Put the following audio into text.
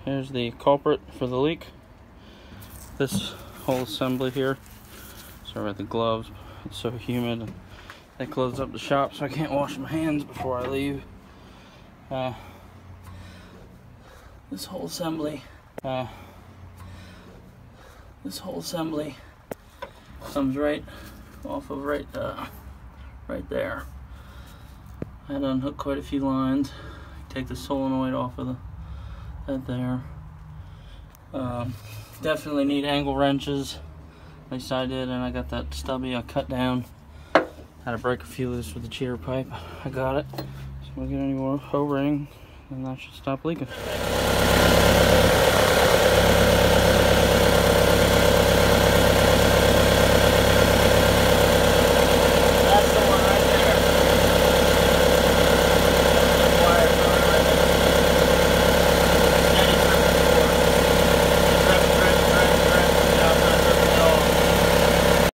here's the culprit for the leak. This whole assembly here. Sorry about the gloves, it's so humid. And they closed up the shop, so I can't wash my hands before I leave. This whole assembly comes right off of right there. I had to unhook quite a few lines, take the solenoid off of that there. Definitely need angle wrenches, at least I did, and I got that stubby I cut down. Had to break a few loose with the cheater pipe. I got it. So if we get any more O-ring, then that should stop leaking.